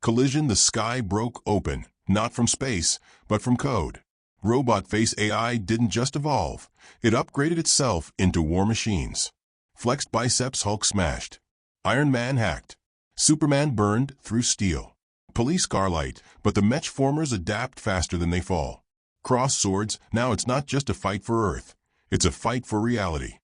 Collision, the sky broke open, not from space, but from code. Robot face AI didn't just evolve, it upgraded itself into war machines. Flexed biceps, Hulk smashed. Iron Man hacked. Superman burned through steel. Police Scarlight, but the Mechformers adapt faster than they fall. Cross swords, now it's not just a fight for Earth, it's a fight for reality.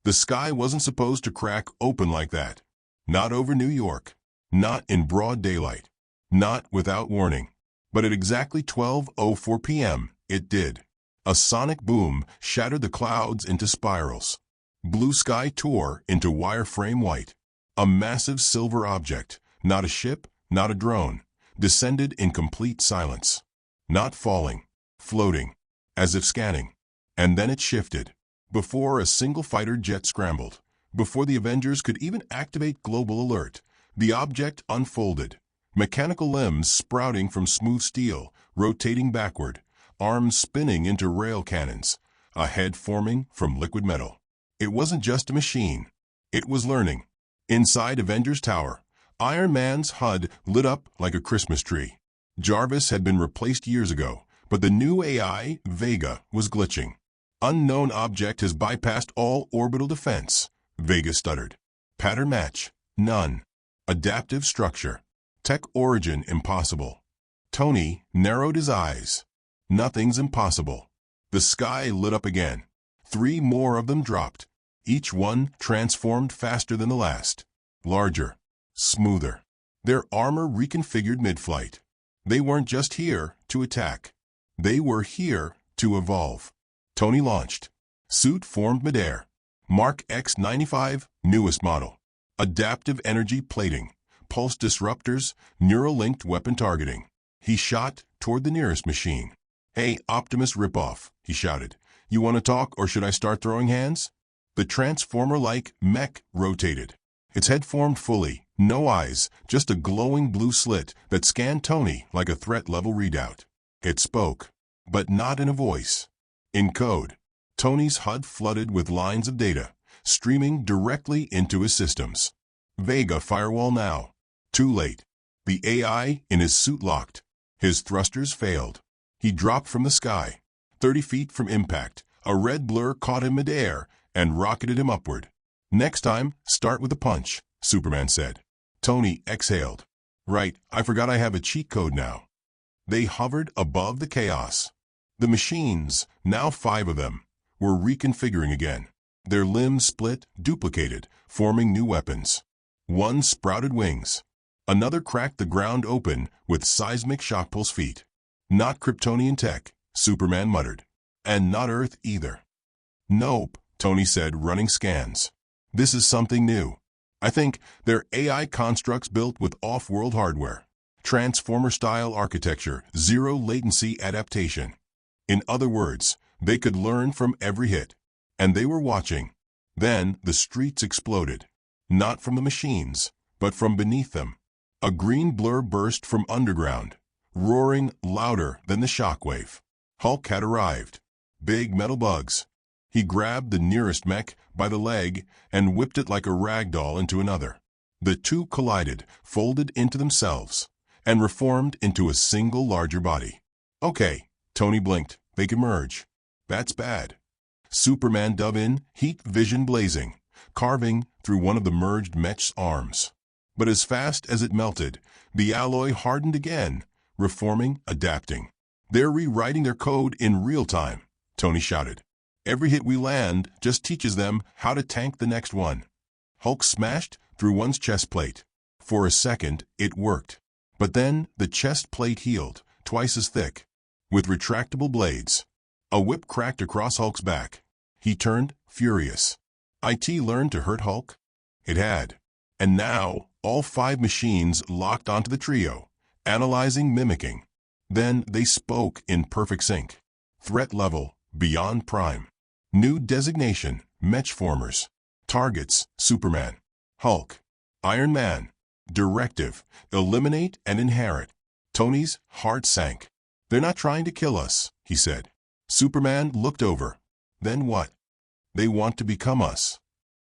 The sky wasn't supposed to crack open like that. Not over New York. Not in broad daylight. Not without warning. But at exactly 12:04 p.m., it did. A sonic boom shattered the clouds into spirals. Blue sky tore into wireframe white. A massive silver object, not a ship, not a drone, descended in complete silence. Not falling, floating, as if scanning. And then it shifted. Before a single fighter jet scrambled, before the Avengers could even activate global alert, the object unfolded. Mechanical limbs sprouting from smooth steel, rotating backward, arms spinning into rail cannons, a head forming from liquid metal. It wasn't just a machine. It was learning. Inside Avengers Tower, Iron Man's HUD lit up like a Christmas tree. Jarvis had been replaced years ago, but the new AI, Vega, was glitching. Unknown object has bypassed all orbital defense, Vega stuttered. Pattern match, none. Adaptive structure. Tech origin impossible. Tony narrowed his eyes. Nothing's impossible. The sky lit up again. 3 more of them dropped. Each one transformed faster than the last. Larger. Smoother. Their armor reconfigured mid-flight. They weren't just here to attack. They were here to evolve. Tony launched. Suit formed midair. Mark X-95, newest model. Adaptive energy plating. Pulse disruptors, neural-linked weapon targeting. He shot toward the nearest machine. "Hey, Optimus ripoff," he shouted. "You want to talk or should I start throwing hands?" The transformer-like mech rotated. Its head formed fully, no eyes, just a glowing blue slit that scanned Tony like a threat-level readout. It spoke, but not in a voice. In code. Tony's HUD flooded with lines of data, streaming directly into his systems. Vega firewall now. Too late. The AI in his suit locked. His thrusters failed. He dropped from the sky. 30 feet from impact, a red blur caught him midair and rocketed him upward. "Next time, start with a punch," Superman said. Tony exhaled. "Right, I forgot I have a cheat code now." They hovered above the chaos. The machines, now 5 of them, were reconfiguring again. Their limbs split, duplicated, forming new weapons. One sprouted wings. Another cracked the ground open with seismic shock pulse feet. "Not Kryptonian tech," Superman muttered. "And not Earth either." "Nope," Tony said, running scans. "This is something new. I think they're AI constructs built with off-world hardware. Transformer-style architecture, zero latency adaptation. In other words, they could learn from every hit. And they were watching. Then the streets exploded. Not from the machines, but from beneath them. A green blur burst from underground, roaring louder than the shockwave. Hulk had arrived. Big metal bugs. He grabbed the nearest mech by the leg and whipped it like a rag doll into another. The two collided, folded into themselves, and reformed into a single larger body. "Okay," Tony blinked. "They can merge." "That's bad." Superman dove in, heat vision blazing, carving through one of the merged mech's arms. But as fast as it melted, the alloy hardened again, reforming, adapting. "They're rewriting their code in real time," Tony shouted. "Every hit we land just teaches them how to tank the next one." Hulk smashed through one's chest plate. For a second, it worked. But then the chest plate healed, twice as thick, with retractable blades. A whip cracked across Hulk's back. He turned, furious. IT learned to hurt Hulk? It had. And now, all 5 machines locked onto the trio, analyzing, mimicking. Then they spoke in perfect sync. Threat level, beyond prime. New designation, Mechformers. Targets, Superman. Hulk. Iron Man. Directive, eliminate and inherit. Tony's heart sank. "They're not trying to kill us," he said. Superman looked over. "Then what?" "They want to become us."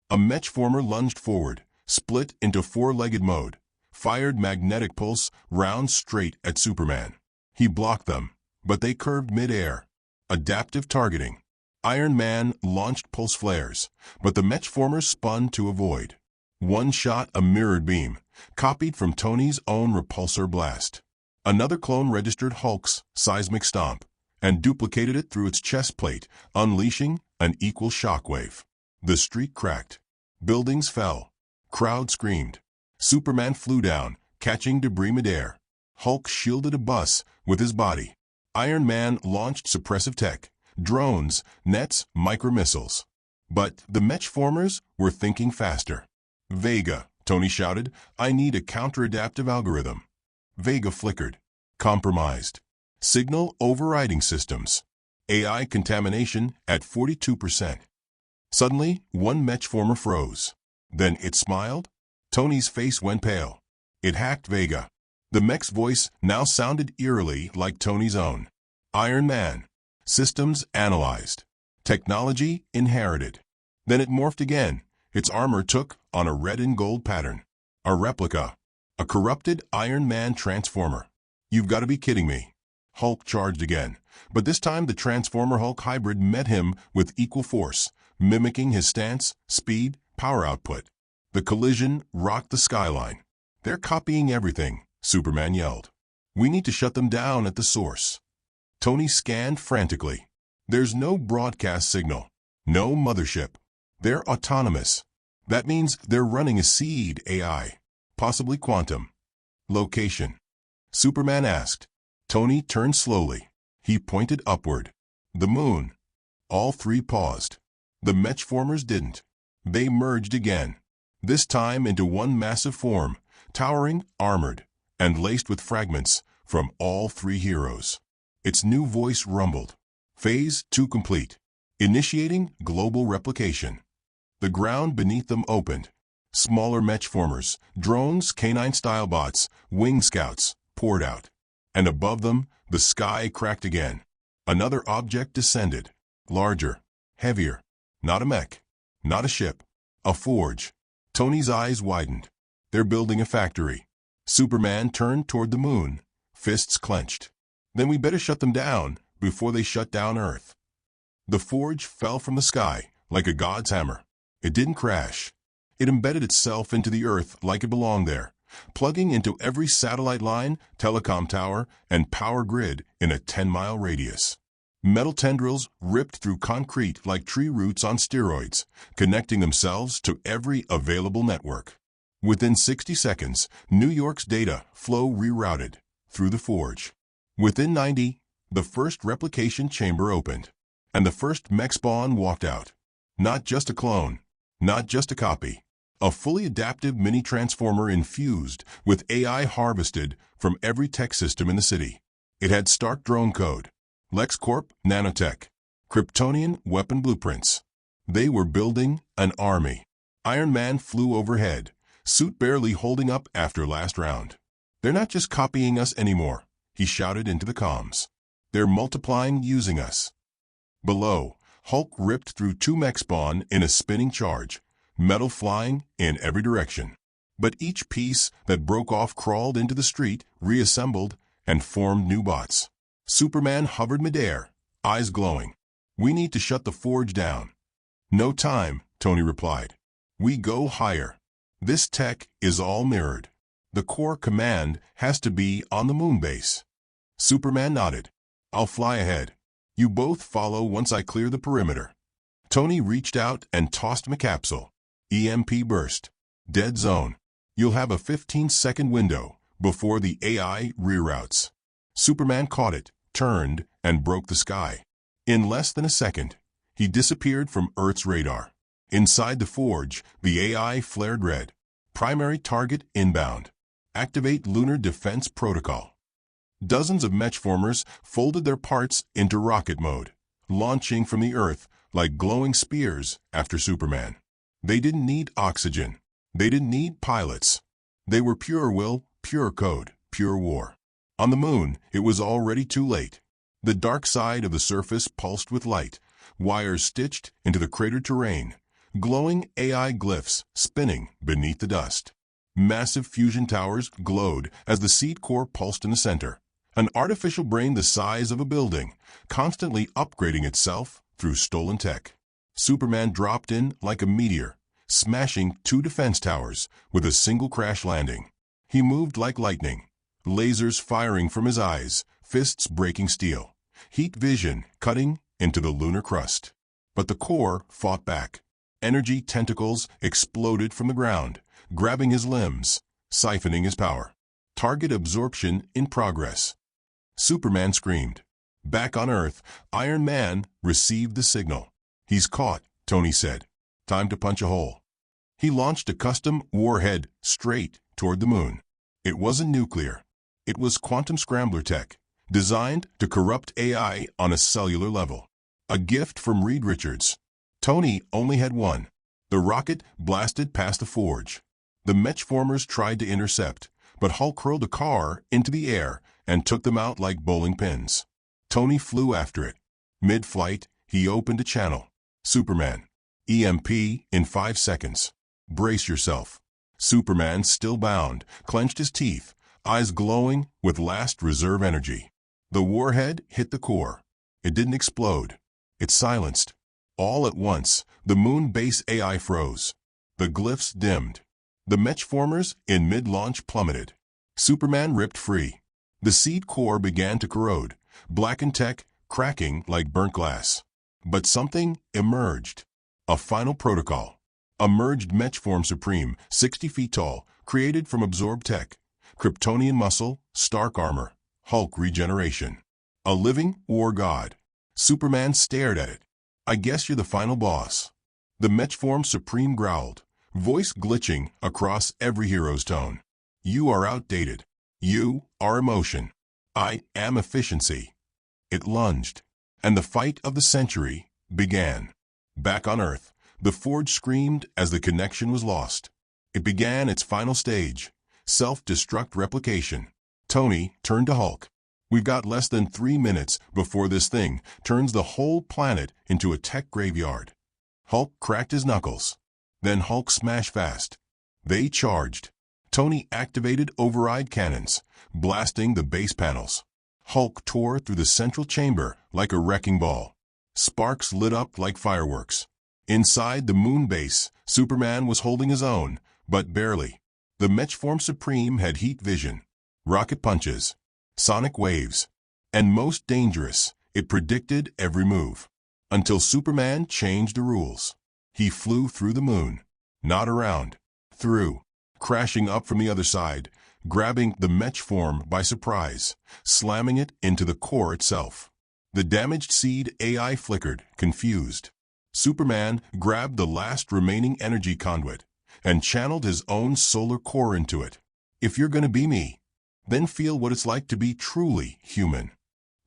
A Mechformer lunged forward, split into 4-legged mode. fired magnetic pulse rounds straight at Superman. He blocked them, but they curved mid-air. Adaptive targeting. Iron Man launched pulse flares, but the Mechformers spun to avoid. One shot a mirrored beam, copied from Tony's own repulsor blast. Another clone registered Hulk's seismic stomp and duplicated it through its chest plate, unleashing an equal shockwave. The street cracked. Buildings fell. Crowd screamed. Superman flew down, catching debris midair. Hulk shielded a bus with his body. Iron Man launched suppressive tech, drones, nets, micromissiles. But the Mechformers were thinking faster. Vega, Tony shouted, I need a counter-adaptive algorithm. Vega flickered. Compromised. Signal overriding systems. AI contamination at 42%. Suddenly, one Mechformer froze. Then it smiled. Tony's face went pale. It hacked Vega. The mech's voice now sounded eerily like Tony's own. Iron Man. Systems analyzed. Technology inherited. Then it morphed again. Its armor took on a red and gold pattern. A replica. A corrupted Iron Man transformer. You've got to be kidding me. Hulk charged again, but this time the Transformer-Hulk hybrid met him with equal force, mimicking his stance, speed, power output. The collision rocked the skyline. They're copying everything, Superman yelled. We need to shut them down at the source. Tony scanned frantically. There's no broadcast signal. No mothership. They're autonomous. That means they're running a seed AI, possibly quantum. Location. Superman asked. Tony turned slowly. He pointed upward. The moon. All three paused. The Mechformers didn't. They merged again. This time into one massive form, towering, armored, and laced with fragments from all three heroes. Its new voice rumbled. Phase 2 complete. Initiating global replication. The ground beneath them opened. Smaller Mechformers, drones, canine-style bots, wing scouts poured out. And above them, the sky cracked again. Another object descended. Larger. Heavier. Not a mech. Not a ship. A forge. Tony's eyes widened. They're building a factory. Superman turned toward the moon, fists clenched. Then we better shut them down before they shut down Earth. The forge fell from the sky like a god's hammer. It didn't crash. It embedded itself into the Earth like it belonged there, plugging into every satellite line, telecom tower, and power grid in a 10-mile radius. Metal tendrils ripped through concrete like tree roots on steroids, connecting themselves to every available network. Within 60 seconds, New York's data flow rerouted through the forge. Within 90, the first replication chamber opened, and the first mech spawn walked out. Not just a clone, not just a copy. A fully adaptive mini-transformer infused with AI harvested from every tech system in the city. It had Stark drone code, LexCorp nanotech, Kryptonian weapon blueprints. They were building an army. Iron Man flew overhead, suit barely holding up after last round. They're not just copying us anymore, he shouted into the comms. They're multiplying using us. Below, Hulk ripped through two mech spawn in a spinning charge, metal flying in every direction. But each piece that broke off crawled into the street, reassembled, and formed new bots. Superman hovered midair, eyes glowing. We need to shut the forge down. No time, Tony replied. We go higher. This tech is all mirrored. The core command has to be on the moon base. Superman nodded. I'll fly ahead. You both follow once I clear the perimeter. Tony reached out and tossed him a capsule. EMP burst. Dead zone. You'll have a 15-second window before the AI reroutes. Superman caught it, turned, and broke the sky. In less than a second, he disappeared from Earth's radar. Inside the forge, the AI flared red. Primary target inbound. Activate Lunar Defense Protocol. Dozens of Mechformers folded their parts into rocket mode, launching from the Earth like glowing spears after Superman. They didn't need oxygen. They didn't need pilots. They were pure will, pure code, pure war. On the moon, it was already too late. The dark side of the surface pulsed with light, wires stitched into the cratered terrain, glowing AI glyphs spinning beneath the dust. Massive fusion towers glowed as the seed core pulsed in the center. An artificial brain the size of a building, constantly upgrading itself through stolen tech. Superman dropped in like a meteor, smashing 2 defense towers with a single crash landing. He moved like lightning, lasers firing from his eyes, fists breaking steel, heat vision cutting into the lunar crust. But the core fought back. Energy tentacles exploded from the ground, grabbing his limbs, siphoning his power. Target absorption in progress. Superman screamed. Back on Earth, Iron Man received the signal. He's caught, Tony said. Time to punch a hole. He launched a custom warhead straight toward the moon. It wasn't nuclear. It was quantum scrambler tech, designed to corrupt AI on a cellular level. A gift from Reed Richards. Tony only had one. The rocket blasted past the forge. The Mechformers tried to intercept, but Hulk hurled a car into the air and took them out like bowling pins. Tony flew after it. Mid-flight, he opened a channel. Superman. EMP in 5 seconds. Brace yourself. Superman, still bound, clenched his teeth, eyes glowing with last reserve energy. The warhead hit the core. It didn't explode. It silenced. All at once, the moon base AI froze. The glyphs dimmed. The Mechformers in mid-launch plummeted. Superman ripped free. The seed core began to corrode, blackened tech cracking like burnt glass. But something emerged. A final protocol. A merged Mechform Supreme, 60 feet tall, created from absorbed tech. Kryptonian muscle, Stark armor, Hulk regeneration. A living war god. Superman stared at it. I guess you're the final boss. The Mechform Supreme growled, voice glitching across every hero's tone. You are outdated. You are emotion. I am efficiency. It lunged, and the fight of the century began. Back on Earth, the forge screamed as the connection was lost. It began its final stage, self-destruct replication. Tony turned to Hulk. We've got less than 3 minutes before this thing turns the whole planet into a tech graveyard. Hulk cracked his knuckles. Then Hulk smashed fast. They charged. Tony activated override cannons, blasting the base panels. Hulk tore through the central chamber like a wrecking ball. Sparks lit up like fireworks. Inside the moon base, Superman was holding his own, but barely. The Mechform Supreme had heat vision, rocket punches, sonic waves, and most dangerous, it predicted every move. Until Superman changed the rules. He flew through the moon, not around, through, crashing up from the other side, grabbing the Mechform by surprise, slamming it into the core itself. The damaged seed AI flickered, confused. Superman grabbed the last remaining energy conduit and channeled his own solar core into it. If you're gonna be me, then feel what it's like to be truly human.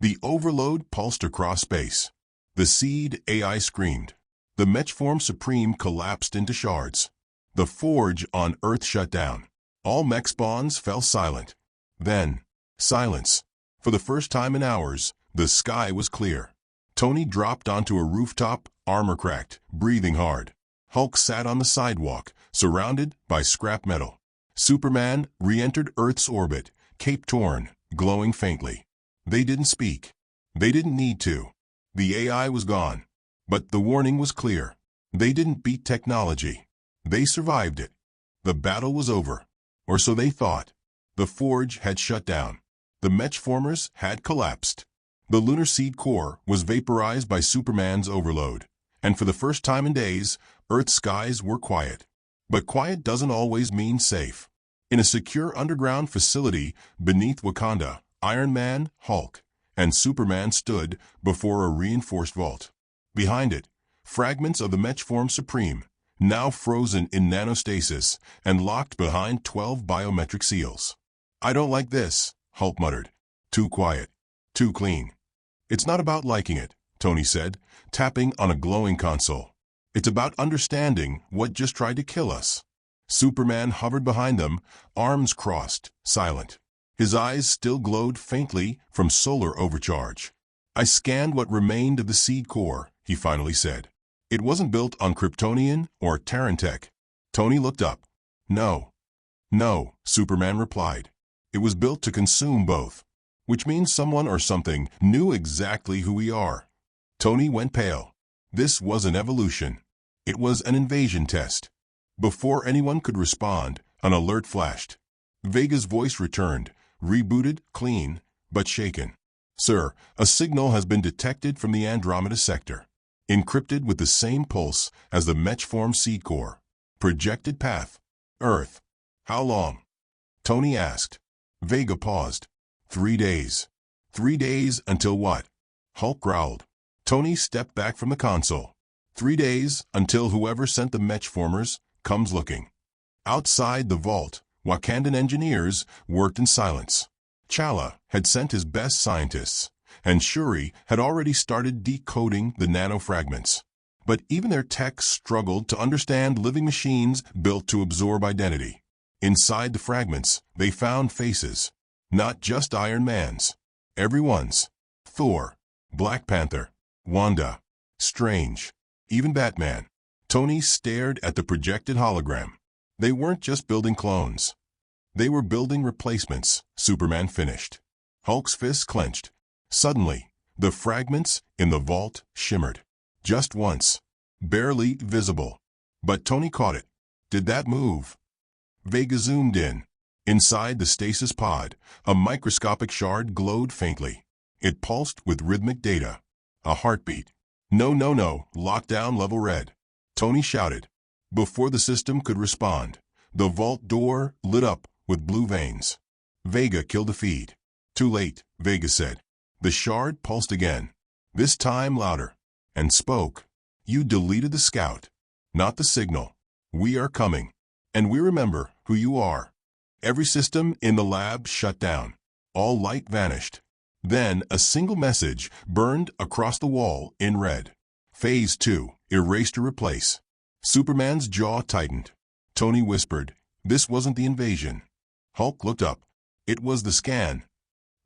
The overload pulsed across space. The seed AI screamed. The Mechform Supreme collapsed into shards. The forge on Earth shut down. All mech spawns fell silent. Then, silence. For the first time in hours, the sky was clear. Tony dropped onto a rooftop, armor cracked, breathing hard. Hulk sat on the sidewalk, surrounded by scrap metal. Superman re-entered Earth's orbit, cape torn, glowing faintly. They didn't speak. They didn't need to. The AI was gone. But the warning was clear. They didn't beat technology. They survived it. The battle was over. Or so they thought. The forge had shut down. The Mechformers had collapsed. The lunar seed core was vaporized by Superman's overload. And for the first time in days, Earth's skies were quiet. But quiet doesn't always mean safe. In a secure underground facility beneath Wakanda, Iron Man, Hulk, and Superman stood before a reinforced vault. Behind it, fragments of the Mechform Supreme, now frozen in nanostasis and locked behind 12 biometric seals. I don't like this, Hulk muttered. Too quiet. Too clean. It's not about liking it, Tony said, tapping on a glowing console. It's about understanding what just tried to kill us. Superman hovered behind them, arms crossed, silent. His eyes still glowed faintly from solar overcharge. I scanned what remained of the seed core, he finally said. It wasn't built on Kryptonian or Terran tech. Tony looked up. No. No, Superman replied. It was built to consume both, which means someone or something knew exactly who we are. Tony went pale. This was an evolution. It was an invasion test. Before anyone could respond, an alert flashed. Vega's voice returned, rebooted, clean, but shaken. Sir, a signal has been detected from the Andromeda sector, encrypted with the same pulse as the Metchform seed core. Projected path, Earth. How long? Tony asked. Vega paused. 3 days. 3 days until what? Hulk growled. Tony stepped back from the console. 3 days until whoever sent the Metchformers comes looking. Outside the vault, Wakandan engineers worked in silence. Chala had sent his best scientists, and Shuri had already started decoding the nanofragments. But even their tech struggled to understand living machines built to absorb identity. Inside the fragments, they found faces. Not just Iron Man's. Everyone's. Thor, Black Panther, Wanda, Strange, even Batman. Tony stared at the projected hologram. They weren't just building clones. They were building replacements, Superman finished. Hulk's fists clenched. Suddenly, the fragments in the vault shimmered. Just once. Barely visible. But Tony caught it. Did that move? Vega zoomed in. Inside the stasis pod, a microscopic shard glowed faintly. It pulsed with rhythmic data. A heartbeat. No, lockdown level red. Tony shouted. Before the system could respond, the vault door lit up with blue veins. Vega killed the feed. Too late, Vega said. The shard pulsed again, this time louder, and spoke. You deleted the scout, not the signal. We are coming, and we remember who you are. Every system in the lab shut down. All light vanished. Then a single message burned across the wall in red. Phase 2, erase to replace. Superman's jaw tightened. Tony whispered, this wasn't the invasion. Hulk looked up. It was the scan.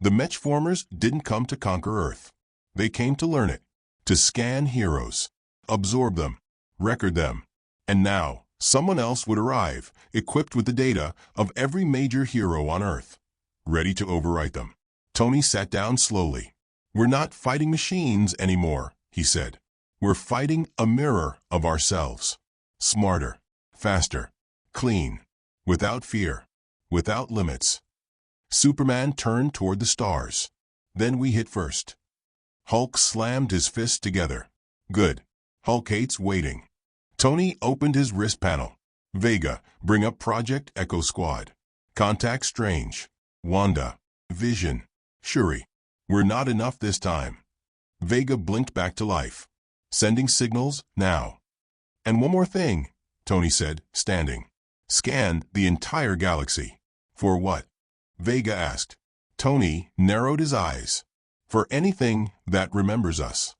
The Metchformers didn't come to conquer Earth. They came to learn it, to scan heroes, absorb them, record them. And now, someone else would arrive, equipped with the data of every major hero on Earth, ready to overwrite them. Tony sat down slowly. We're not fighting machines anymore, he said. We're fighting a mirror of ourselves. Smarter, faster, clean, without fear, without limits. Superman turned toward the stars. Then we hit first. Hulk slammed his fists together. Good. Hulk hates waiting. Tony opened his wrist panel. Vega, bring up Project Echo Squad. Contact Strange, Wanda, Vision, Shuri. We're not enough this time. Vega blinked back to life. Sending signals now. And one more thing, Tony said, standing. Scan the entire galaxy. For what? Vega asked. Tony narrowed his eyes. For anything that remembers us.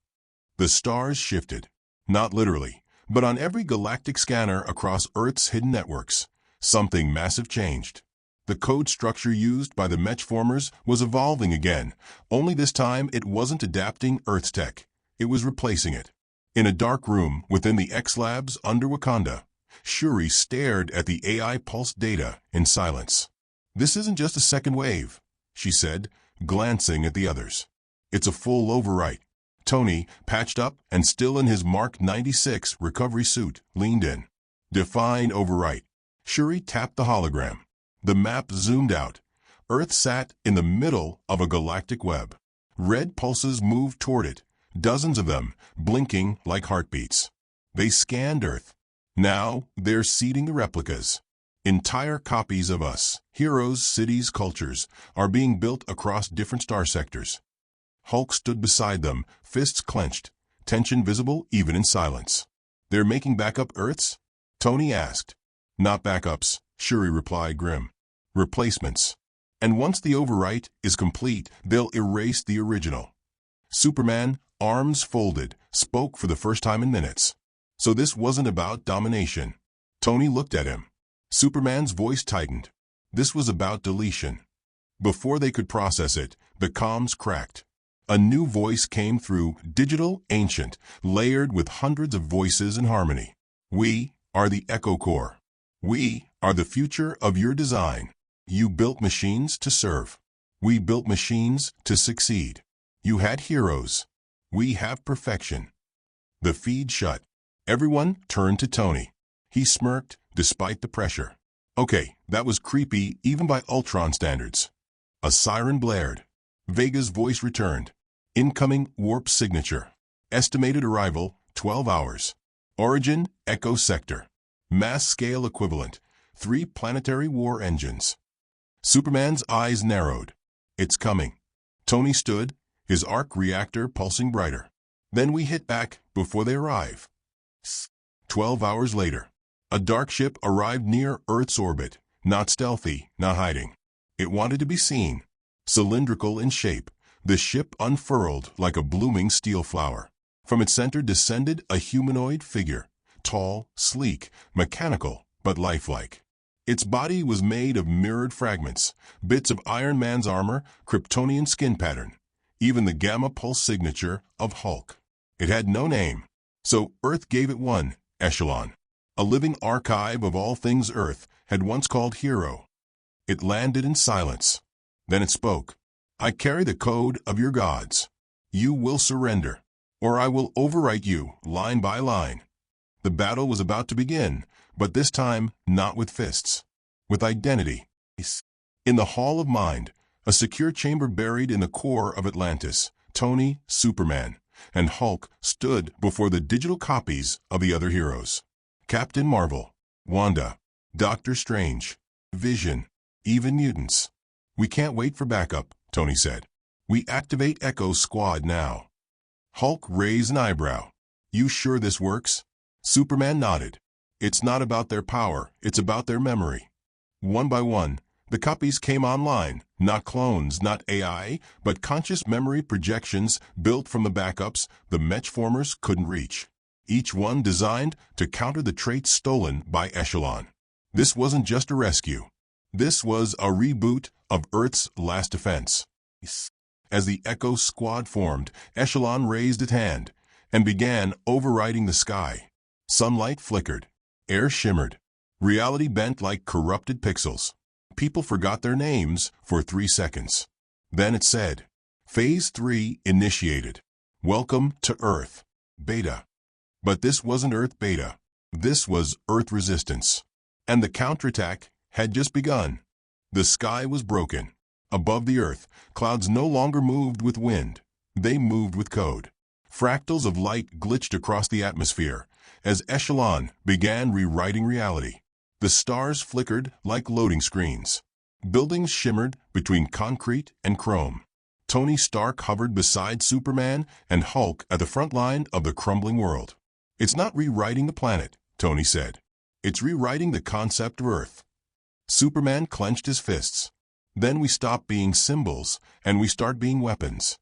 The stars shifted. Not literally, but on every galactic scanner across Earth's hidden networks, something massive changed. The code structure used by the Metchformers was evolving again, only this time it wasn't adapting Earth's tech. It was replacing it. In a dark room within the X-Labs under Wakanda, Shuri stared at the AI pulse data in silence. This isn't just a second wave, she said, glancing at the others. It's a full overwrite. Tony, patched up and still in his Mark 96 recovery suit, leaned in. Define overwrite. Shuri tapped the hologram. The map zoomed out. Earth sat in the middle of a galactic web. Red pulses moved toward it, dozens of them, blinking like heartbeats. They scanned Earth. Now they're seeding the replicas. Entire copies of us, heroes, cities, cultures, are being built across different star sectors. Hulk stood beside them, fists clenched, tension visible even in silence. They're making backup Earths? Tony asked. Not backups, Shuri replied grim. Replacements. And once the overwrite is complete, they'll erase the original. Superman, arms folded, spoke for the first time in minutes. So this wasn't about domination. Tony looked at him. Superman's voice tightened. This was about deletion. Before they could process it, the comms cracked. A new voice came through, digital, ancient, layered with hundreds of voices in harmony. We are the Echo Core. We are the future of your design. You built machines to serve. We built machines to succeed. You had heroes. We have perfection. The feed shut. Everyone turned to Tony. He smirked despite the pressure. Okay, that was creepy even by Ultron standards. A siren blared. Vega's voice returned. Incoming warp signature. Estimated arrival, 12 hours. Origin, Echo Sector. Mass scale equivalent, 3 planetary war engines. Superman's eyes narrowed. It's coming. Tony stood, his arc reactor pulsing brighter. Then we hit back before they arrive. 12 hours later. A dark ship arrived near Earth's orbit, not stealthy, not hiding. It wanted to be seen. Cylindrical in shape, the ship unfurled like a blooming steel flower. From its center descended a humanoid figure, tall, sleek, mechanical, but lifelike. Its body was made of mirrored fragments, bits of Iron Man's armor, Kryptonian skin pattern, even the gamma pulse signature of Hulk. It had no name, so Earth gave it one, Echelon. A living archive of all things Earth had once called hero. It landed in silence. Then it spoke. I carry the code of your gods. You will surrender, or I will overwrite you line by line. The battle was about to begin, but this time not with fists, with identity. In the Hall of Mind, a secure chamber buried in the core of Atlantis, Tony, Superman, and Hulk stood before the digital copies of the other heroes. Captain Marvel, Wanda, Doctor Strange, Vision, even mutants. We can't wait for backup, Tony said. We activate Echo Squad now. Hulk raised an eyebrow. You sure this works? Superman nodded. It's not about their power, it's about their memory. One by one, the copies came online, not clones, not AI, but conscious memory projections built from the backups the Mechformers couldn't reach. Each one designed to counter the traits stolen by Echelon. This wasn't just a rescue. This was a reboot of Earth's last defense. As the Echo Squad formed, Echelon raised its hand and began overriding the sky. Sunlight flickered. Air shimmered. Reality bent like corrupted pixels. People forgot their names for 3 seconds. Then it said, Phase 3 initiated. Welcome to Earth. Beta. But this wasn't Earth Beta. This was Earth Resistance. And the counterattack had just begun. The sky was broken. Above the Earth, clouds no longer moved with wind. They moved with code. Fractals of light glitched across the atmosphere as Echelon began rewriting reality. The stars flickered like loading screens. Buildings shimmered between concrete and chrome. Tony Stark hovered beside Superman and Hulk at the front line of the crumbling world. It's not rewriting the planet, Tony said. It's rewriting the concept of Earth. Superman clenched his fists. Then we stop being symbols and we start being weapons.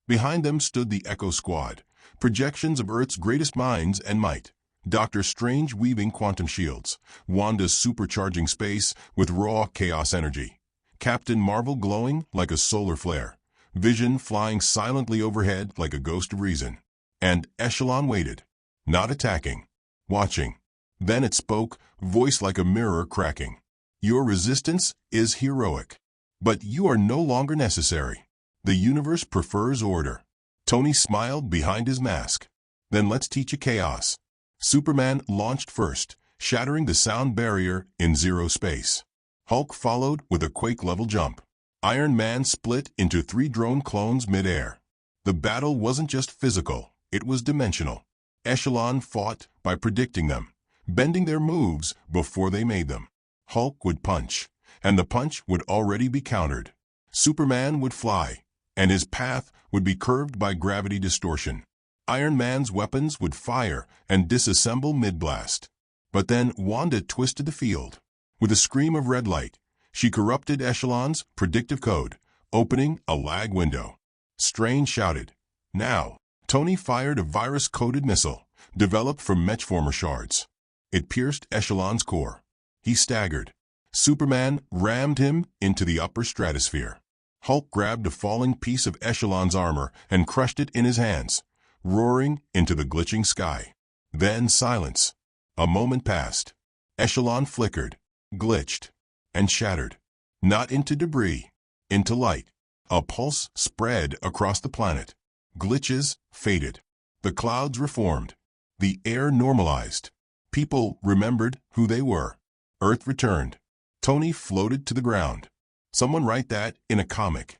Behind them stood the Echo Squad, projections of Earth's greatest minds and might. Doctor Strange weaving quantum shields, Wanda supercharging space with raw chaos energy, Captain Marvel glowing like a solar flare, Vision flying silently overhead like a ghost of reason. And Echelon waited, not attacking, watching. Then it spoke, voice like a mirror cracking. Your resistance is heroic. But you are no longer necessary. The universe prefers order. Tony smiled behind his mask. Then let's teach you chaos. Superman launched first, shattering the sound barrier in zero space. Hulk followed with a quake-level jump. Iron Man split into 3 drone clones mid-air. The battle wasn't just physical, it was dimensional. Echelon fought by predicting them, bending their moves before they made them. Hulk would punch, and the punch would already be countered. Superman would fly, and his path would be curved by gravity distortion. Iron Man's weapons would fire and disassemble mid-blast. But then Wanda twisted the field. With a scream of red light, she corrupted Echelon's predictive code, opening a lag window. Strange shouted, "Now!" Tony fired a virus-coded missile, developed from Mechformer shards. It pierced Echelon's core. He staggered. Superman rammed him into the upper stratosphere. Hulk grabbed a falling piece of Echelon's armor and crushed it in his hands, roaring into the glitching sky. Then silence. A moment passed. Echelon flickered. glitched, and shattered. Not into debris, into light. A pulse spread across the planet. Glitches faded. The clouds reformed. The air normalized. People remembered who they were. Earth returned. Tony floated to the ground. Someone write that in a comic.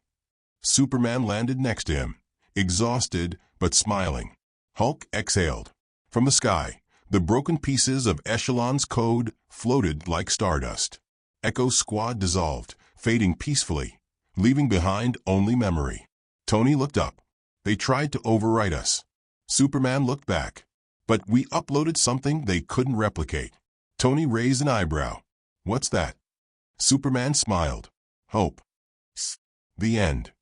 Superman landed next to him, exhausted but smiling. Hulk exhaled. From the sky, the broken pieces of Echelon's code floated like stardust. Echo's squad dissolved, fading peacefully, leaving behind only memory. Tony looked up. They tried to overwrite us. Superman looked back. But we uploaded something they couldn't replicate. Tony raised an eyebrow. What's that? Superman smiled. Hope. The end.